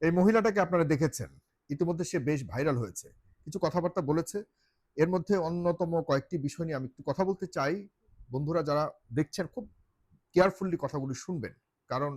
এই মহিলাটাকে আপনারা দেখেছেন, ইতিমধ্যে সে বেশ ভাইরাল হয়েছে, কিছু কথাবার্তা বলেছে। এর মধ্যে অন্যতম কয়েকটি বিষয় নিয়ে আমি একটু কথা বলতে চাই। বন্ধুরা যারা দেখছেন খুব কেয়ারফুলি কথাগুলি শুনবেন, কারণ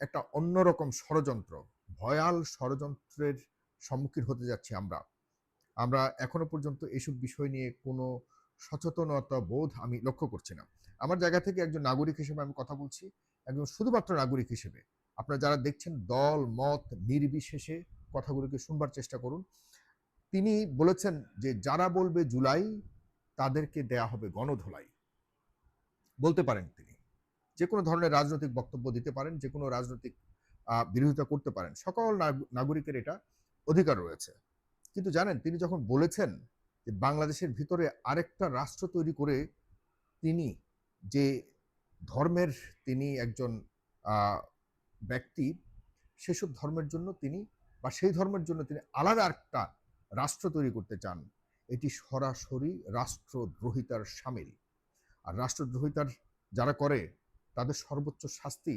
একটা অন্যরকম ষড়যন্ত্র, ভয়াল ষড়যন্ত্রের সম্মুখীন হতে যাচ্ছি আমরা। আমরা এখনো পর্যন্ত এসব বিষয় নিয়ে কোনো সচেতনতা বোধ আমি লক্ষ্য করছি না। আমার জায়গা থেকে একজন নাগরিক হিসেবে আমি কথা বলছি, একজন শুধুমাত্র নাগরিক হিসেবে। আপনারা যারা দেখছেন দল মত নির্বিশেষে কথাগুলোকে শুনবার চেষ্টা করুন। তিনি বলেছেন যে যারা বলবে জুলাই তাদেরকে দেয়া হবে গণধোলাই। বলতে পারেন তিনি। যে কোনো ধরনের রাজনৈতিক বক্তব্য দিতে পারেন, যে কোনো রাজনৈতিক বিরোধিতা করতে পারেন। সকল নাগরিকের এটা অধিকার রয়েছে। কিন্তু জানেন তিনি যখন বলেছেন যে বাংলাদেশের ভিতরে আরেকটা রাষ্ট্র তৈরি করে তিনি যে ধর্মের তিনি একজন ব্যক্তি, সেসব ধর্মের জন্য তিনি বা সেই ধর্মের জন্য তিনি আলাদা একটা রাষ্ট্র তৈরি করতে চান, এটি সরাসরি রাষ্ট্রদ্রোহিতার সামিল। আর রাষ্ট্রদ্রোহিতার যারা করে তাদের সর্বোচ্চ শাস্তি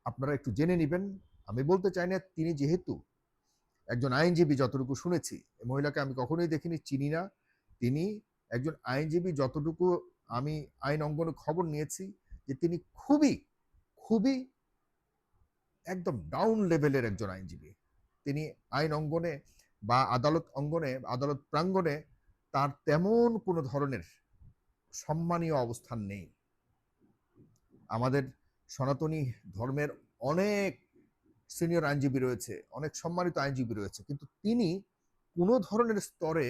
আপনারা একটু জেনে নেবেন। আমি বলতে চাই না, তিনি যেহেতু একজন আইনজীবী, যতটুকু শুনেছি, এই মহিলাকে আমি কখনোই দেখিনি, চিনি না। তিনি একজন আইনজীবী, যতটুকু আমি আইন অঙ্গনে খবর নিয়েছি, যে তিনি খুবই খুবই একদম ডাউন লেভেলের একজন আইনজীবী। তিনি আইন অঙ্গনে বা আদালত অঙ্গনে, আদালত প্রাঙ্গণে তার তেমন কোনো ধরনের সম্মানীয় অবস্থান নেই। আমাদের সনাতনী ধর্মের অনেক সিনিয়র আইনজীবী রয়েছে, অনেক সম্মানিত আইনজীবী রয়েছে, কিন্তু তিনি কোনো ধরনের স্তরে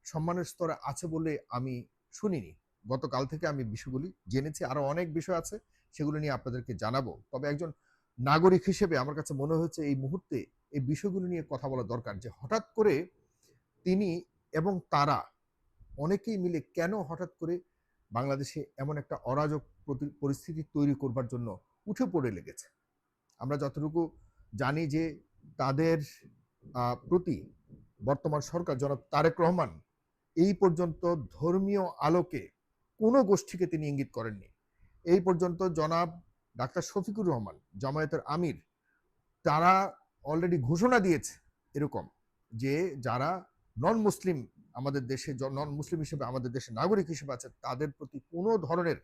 সম্মানের স্তরে আছে বলে আমি শুনিনি। গতকাল থেকে আমি বিষয়গুলি জেনেছি, আরো অনেক বিষয় আছে, সেগুলো নিয়ে আপনাদেরকে জানাবো। তবে একজন নাগরিক হিসেবে আমার কাছে মনে হয়েছে এই মুহূর্তে এই বিষয়গুলো নিয়ে কথা বলা দরকার, যে হঠাৎ করে তিনি এবং তারা অনেকেই মিলে কেন হঠাৎ করে বাংলাদেশে এমন একটা অরাজক পরিস্থিতি তৈরি করবার জন্য উঠে পড়ে লেগেছে। আমরা যতটুকু জানি যে তাদের প্রতি বর্তমান সরকার জনাব তারেক রহমান এই পর্যন্ত ধর্মীয় আলোকে কোনো গোষ্ঠীকে তিনি ইঙ্গিত করেননি। এই পর্যন্ত জনাব ডাক্তার শফিকুর রহমান, জামায়াতের আমির, তারা অলরেডি ঘোষণা দিয়েছে এরকম, যে যারা নন মুসলিম আমাদের দেশে, নন মুসলিম হিসেবে আমাদের দেশে নাগরিক হিসেবে আছে, তাদের প্রতি কোনো ধরনের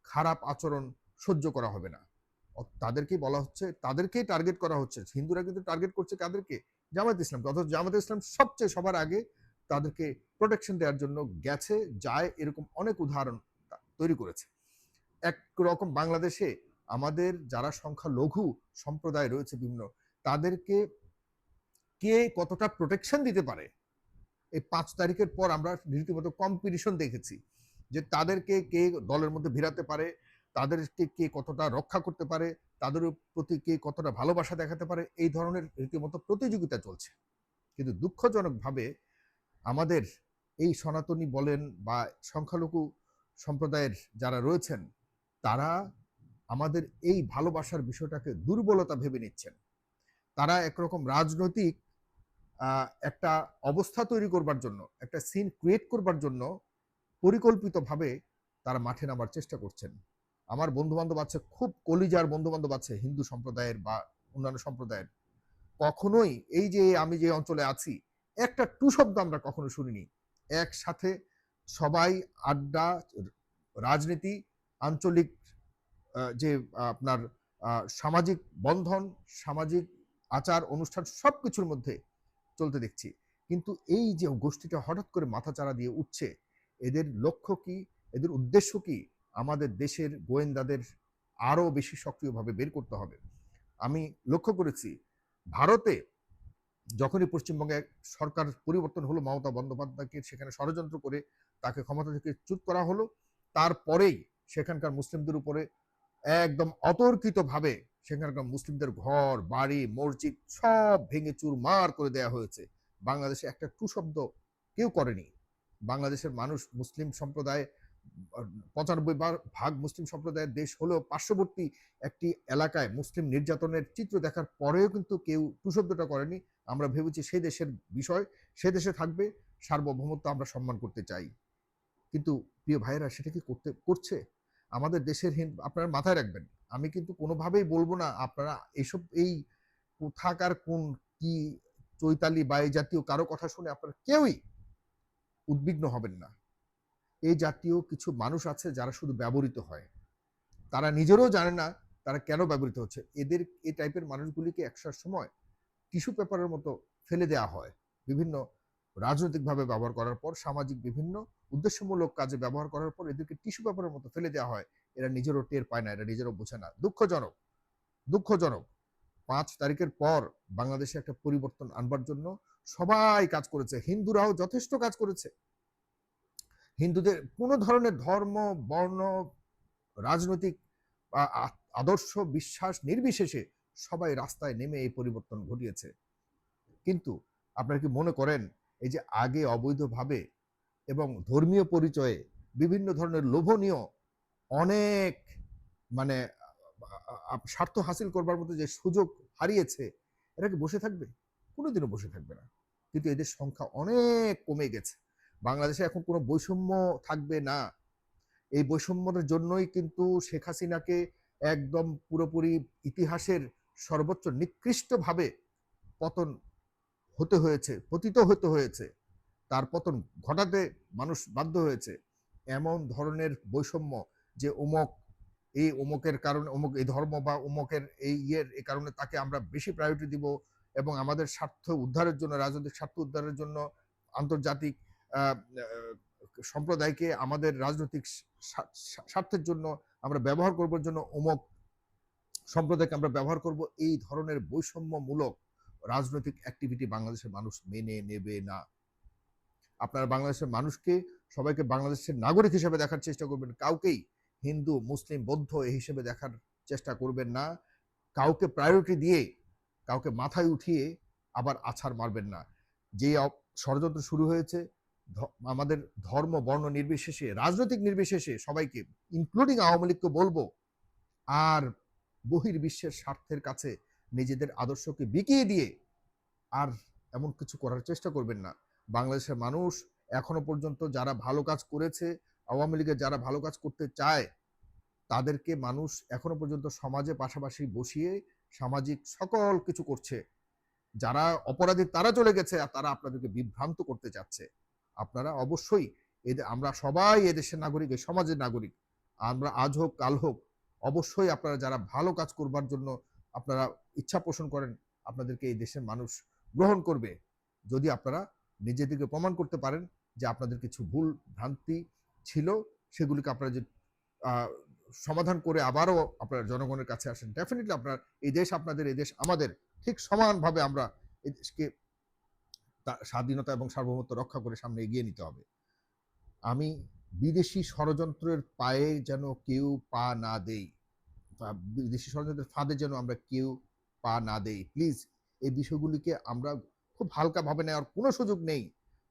খারাপ আচরণ সহ্য করা হবে না। তাদেরকেই বলা হচ্ছে, তাদেরকেই টার্গেট করা হচ্ছে। হিন্দুরা কিন্তু টার্গেট করছে কাদেরকে? জামাত ইসলামকে। অথচ জামাত ইসলাম সবচেয়ে সবার আগে তাদেরকে প্রোটেকশন দেওয়ার জন্য গেছে, যায়, এরকম অনেক উদাহরণ তৈরি করেছে। একরকম বাংলাদেশে আমাদের যারা সংখ্যালঘু সম্প্রদায় রয়েছে বিভিন্ন, তাদেরকে কে কতটা প্রোটেকশন দিতে পারে, এই 5 তারিখের পর আমরা রীতিমতো কম্পিটিশন দেখেছি, যে তাদেরকে কে দলের মধ্যে ভিড়াতে পারে, তাদেরকে কে কতটা রক্ষা করতে পারে, তাদের প্রতি কে কতটা ভালোবাসা দেখাতে পারে, এই ধরনের রীতিমতো প্রতিযোগিতা চলছে। কিন্তু দুঃখজনকভাবে আমাদের এই সনাতনী বলেন বা সংখ্যালঘু সম্প্রদায়ের যারা রয়েছেন, তারা আমাদের এই ভালোবাসার বিষয়টাকে দুর্বলতা ভেবে নিচ্ছেন। তারা একরকম রাজনৈতিক একটা অবস্থা তৈরি করবার জন্য, একটা সিন ক্রিয়েট করবার জন্য পরিকল্পিতভাবে তারা মাঠে নামার চেষ্টা করছেন। আমার বন্ধু বান্ধব আছে, খুব কলিজার বন্ধু বান্ধব আছে হিন্দু সম্প্রদায়ের বা অন্যান্য সম্প্রদায়ের, কখনোই এই যে আমি যে অঞ্চলে আছি একটা টু শব্দ আমরা কখনো শুনিনি। একসাথে সবাই আড্ডা, রাজনীতি, আঞ্চলিক যে আপনার সামাজিক বন্ধন, সামাজিক আচার অনুষ্ঠান সবকিছুর মধ্যে চলতে দেখছি। কিন্তু এই যে গোষ্ঠীটা হঠাৎ করে মাথাচাড়া দিয়ে উঠছে, এদের লক্ষ্য কি, এদের উদ্দেশ্য কি, আমাদের দেশের গোয়েন্দাদের আরো বেশি সক্রিয়ভাবে বের করতে হবে। আমি লক্ষ্য করেছি ভারতে যখনই পশ্চিমবঙ্গে সরকার পরিবর্তন হলো, মমতা বন্দ্যোপাধ্যায়কে সেখানে ষড়যন্ত্র করে তাকে ক্ষমতা থেকে চ্যুত করা হলো, তারপরেই সেখানকার মুসলিমদের উপরে একদম অতর্কিতভাবে সেখানকার মুসলিমদের ঘর বাড়ি মসজিদ সব ভেঙে চুরমার করে দেওয়া হয়েছে। বাংলাদেশে একটা টু শব্দ কেউ করেনি। বাংলাদেশের মানুষ মুসলিম সম্প্রদায়, 95% মুসলিম সম্প্রদায়ের দেশ হলেও পার্শ্ববর্তী একটি এলাকায় মুসলিম নির্যাতনের চিত্র দেখার পরেও কিন্তু কেউ টু শব্দটা করেনি। আমরা ভেবেছি সে দেশের বিষয়, সে দেশে থাকবে, সার্বভৌমত্ব আমরা সম্মান করতে চাই। কিন্তু প্রিয় ভাইয়েরা, সেটা কি করছে আমাদের দেশের? আপনারা মাথায় রাখবেন, আমি কিন্তু কোনোভাবেই বলবো না আপনারা এইসব এই কোথাকার কোন কি চৈতালি বা এই জাতীয় কারো কথা শুনে আপনারা কেউই উদ্বিগ্ন হবেন না। এই জাতীয় কিছু মানুষ আছে যারা শুধু ব্যবহৃত হয়, তারা নিজেরাও জানে না তারা কেন ব্যবহৃত হচ্ছে। এদের এই টাইপের মানুষগুলিকে একটার সময় টিস্যু পেপারের মতো ফেলে দেওয়া হয় বিভিন্ন রাজনৈতিকভাবে ব্যবহার করার পর, সামাজিক বিভিন্ন উদ্দেশ্যমূলক কাজে ব্যবহার করার পর এদেরকে টিস্যু পেপারের মতো ফেলে দেওয়া হয়। এরা নিজেরও টের পায় না, এরা নিজেরও বোঝে না। দুঃখজনক, দুঃখজনক। ৫ তারিখের পর বাংলাদেশে একটা পরিবর্তন আনবার জন্য সবাই কাজ করেছে, হিন্দুরাও যথেষ্ট কাজ করেছে। হিন্দুদের কোনো ধরনের ধর্ম, বর্ণ, রাজনৈতিক আদর্শ, বিশ্বাস নির্বিশেষে সবাই রাস্তায় নেমে এই পরিবর্তন ঘটিয়েছে। কিন্তু আপনারা কি মনে করেন এই যে আগে অবৈধভাবে এবং ধর্মীয় পরিচয়ে বিভিন্ন ধরনের লোভনীয় অনেক মানে স্বার্থ হাসিল করবার মতো যে সুযোগ হারিয়েছে, এরা কি বসে থাকবে? কোনোদিনও বসে থাকবে না। কিন্তু এদের সংখ্যা অনেক কমে গেছে। বাংলাদেশে এখন কোনো বৈষম্য থাকবে না। এই বৈষম্যের জন্যই কিন্তু শেখ হাসিনাকে একদম পুরোপুরি ইতিহাসের সর্বোচ্চ নিকৃষ্টভাবে পতন হতে হয়েছে, পতিত হতে হয়েছে। তার পতন ঘটাতে মানুষ বাধ্য হয়েছে। এমন ধরনের বৈষম্য যে এই অমুকের কারণে অমুক এই ধর্ম বা অমুকের এই এই কারণে তাকে আমরা বেশি প্রায়োরিটি দিব এবং আমাদের স্বার্থ উদ্ধারের জন্য, রাজনৈতিক স্বার্থ উদ্ধারের জন্য আন্তর্জাতিক সম্প্রদায়কে আমাদের রাজনৈতিক স্বার্থের জন্য আমরা ব্যবহার করবার জন্য অমুক সম্প্রদায়কে আমরা ব্যবহার করব, এই ধরনের বৈষম্যমূলক রাজনৈতিক অ্যাক্টিভিটি বাংলাদেশের মানুষ মেনে নেবে না। আপনারা বাংলাদেশের মানুষকে সবাইকে বাংলাদেশের নাগরিক হিসেবে দেখার চেষ্টা করবেন, কাউকেই হিন্দু, মুসলিম, বৌদ্ধ এই হিসেবে দেখার চেষ্টা করবেন না। কাউকে প্রায়োরিটি দিয়ে কাউকে মাথায় উঠিয়ে আবার আছাড় মারবেন না। যে ষড়যন্ত্র শুরু হয়েছে আমাদের ধর্ম, বর্ণ নির্বিশেষে, রাজনৈতিক নির্বিশেষে সবাইকে, ইনক্লুডিং আওয়ামী লীগকে বলবো, আর বহির্বিশ্বের স্বার্থের কাছে নিজেদের আদর্শকে বিকিয়ে দিয়ে আর এমন কিছু করার চেষ্টা করবেন না। বাংলাদেশের মানুষ এখনো পর্যন্ত যারা ভালো কাজ করেছে, আওয়ামী লীগের যারা ভালো কাজ করতে চায়, তাদেরকে মানুষ এখনো পর্যন্ত সমাজে পাশাপাশি বসিয়ে সামাজিক সকল কিছু করছে। যারা অপরাধী তারা চলে গেছে আর তারা আপনাদেরকে বিভ্রান্ত করতে চাচ্ছে। আপনারা অবশ্যই আমরা সবাই এদেশের নাগরিক, এই সমাজের নাগরিক। আমরা আজ হোক কাল হোক অবশ্যই আপনারা যারা ভালো কাজ করবার জন্য আপনারা ইচ্ছা পোষণ করেন, আপনাদেরকে এই দেশের মানুষ গ্রহণ করবে, যদি আপনারা নিজেদেরকে প্রমাণ করতে পারেন যে আপনাদের কিছু ভুল ভ্রান্তি ছিল, সেগুলিকে আপনারা যে সমাধান করে আবারও আপনারা জনগণের কাছে আসেন। ডেফিনেটলি আপনার এই দেশ আপনাদের, এই দেশ আমাদের, ঠিক সমানভাবে আমরা এই দেশকে স্বাধীনতা এবং সার্বভৌমত্ব রক্ষা করে সামনে এগিয়ে নিতে হবে। আমি বিদেশি ষড়যন্ত্রের পায়ে যেন কেউ পা না দেই, বিদেশি ষড়যন্ত্রের ফাঁদে যেন আমরা কেউ পা না দেই। প্লিজ এই বিষয়গুলিকে আমরা খুব হালকাভাবে নেওয়ার কোনো সুযোগ নেই।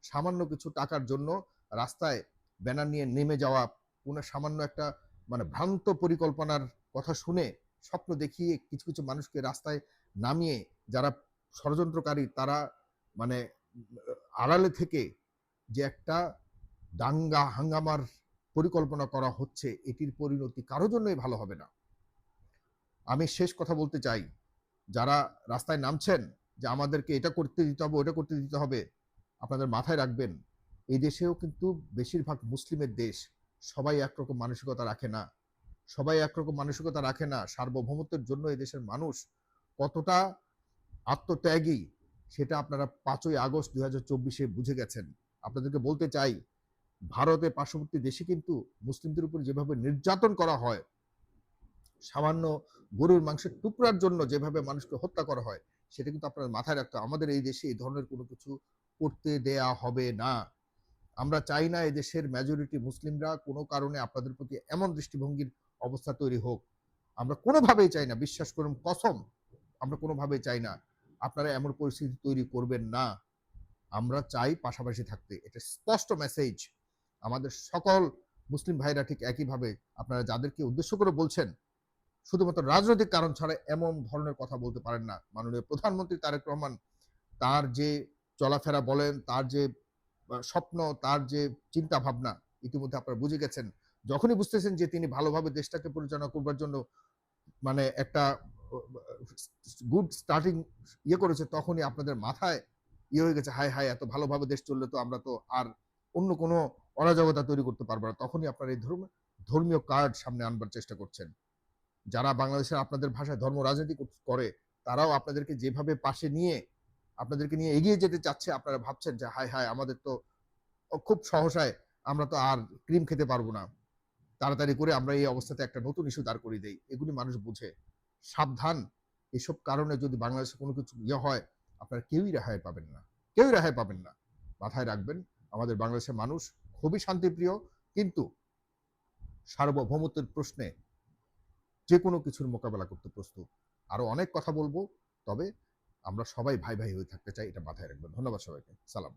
সামান্য কিছু টাকার জন্য রাস্তায় ব্যানার নিয়ে নেমে যাওয়া, কোনো সামান্য একটা ভ্রান্ত পরিকল্পনার কথা শুনে স্বপ্ন দেখিয়ে কিছু কিছু মানুষকে রাস্তায় নামিয়ে যারা ষড়যন্ত্রকারী, তারা আড়ালে থেকে যে একটা দাঙ্গা হাঙ্গামার পরিকল্পনা করা হচ্ছে, এটির পরিণতি কারো জন্যই ভালো হবে না। আমি শেষ কথা বলতে চাই, যারা রাস্তায় নামছেন যে আমাদেরকে এটা করতে দিতে হবে, ওটা করতে দিতে হবে, আপনাদের মাথায় রাখবেন এই দেশেও কিন্তু বেশিরভাগ মুসলিমের দেশ। সবাই একরকম মানসিকতা রাখে না, সবাই একরকম মানসিকতা রাখে না। সার্বভৌমত্বের জন্য এই দেশের মানুষ কতটা আত্মত্যাগী সেটা আপনারা 5ই আগস্ট 2024-এ বুঝে গেছেন। আপনাদেরকে বলতে চাই, ভারতের পার্শ্ববর্তী দেশে কিন্তু মুসলিমদের উপর যেভাবে নির্যাতন করা হয়, সামান্য গরুর মাংসের টুকরার জন্য যেভাবে মানুষকে হত্যা করা হয়, সেটা কিন্তু আপনারা মাথায় রাখতে হবে। আমাদের এই দেশে এই ধরনের কোনো কিছু করতে দেয়া হবে না। আমরা চাই না এই দেশের মেজরিটি মুসলিমরা কোনো কারণে আপনাদের প্রতি এমন দৃষ্টিভঙ্গির অবস্থা তৈরি হোক। আমরা কোনোভাবেই চাই না, বিশ্বাস করুন, কসম, আমরা কোনোভাবেই চাই না আপনারা এমন পরিস্থিতি তৈরি করবেন না। আমরা চাই পাশাপাশি থাকতে। এটা স্পষ্ট মেসেজ। আমাদের সকল মুসলিম ভাইরা ঠিক একইভাবে আপনারা যাদেরকে উদ্দেশ্য করে বলছেন, শুধুমাত্র রাজনৈতিক কারণ ছাড়া এমন ধরনের কথা বলতে পারেন না। মাননীয় প্রধানমন্ত্রী তারেক রহমান, তার যে চলাফেরা বলেন, তার যে স্বপ্ন, তার যে চিন্তা ভাবনা, ইতিমধ্যে আপনারা বুঝে গেছেন। যখনই বুঝতেছেন যে তিনি ভালোভাবে দেশটাকে পরিচালনা করবার জন্য একটা গুড স্টার্টিং করেছে, তখনই আপনাদের মাথায় হয়ে গেছে, হায় হায় এত ভালোভাবে দেশ চললে তো আমরা তো আর অন্য কোনো অরাজকতা তৈরি করতে পারবো না। তখনই আপনার এই ধর্মীয় কার্ড সামনে আনবার চেষ্টা করছেন। যারা বাংলাদেশের আপনাদের ভাষায় ধর্ম রাজনীতি করে, তারাও আপনাদেরকে যেভাবে পাশে নিয়ে আপনাদেরকে নিয়ে এগিয়ে যেতে চাচ্ছে, আপনারা ভাবছেন যে হায় হায় আমাদের তো খুব সহসায় আমরা তো আর ক্রিম খেতে পারবো না, তাড়াতাড়ি করে আমরা এই অবস্থাতে একটা নতুন ইস্যু দাঁড় করিয়ে দেই। এগুলি মানুষ বুঝে। সাবধান, এসব কারণে যদি বাংলাদেশে কোনো কিছু হয়, আপনারা কেউই রেহাই পাবেন না। কেউই রেহাই পাবেন না। মাথায় রাখবেন, আমাদের বাংলাদেশের মানুষ খুবই শান্তিপ্রিয়, কিন্তু সার্বভৌমত্বের প্রশ্নে যেকোনো কিছুর মোকাবেলা করতে প্রস্তুত। আরো অনেক কথা বলবো, তবে আমরা সবাই ভাই ভাই হয়ে থাকতে চাই, এটা মাথায় রাখবেন। ধন্যবাদ সবাইকে। সালাম।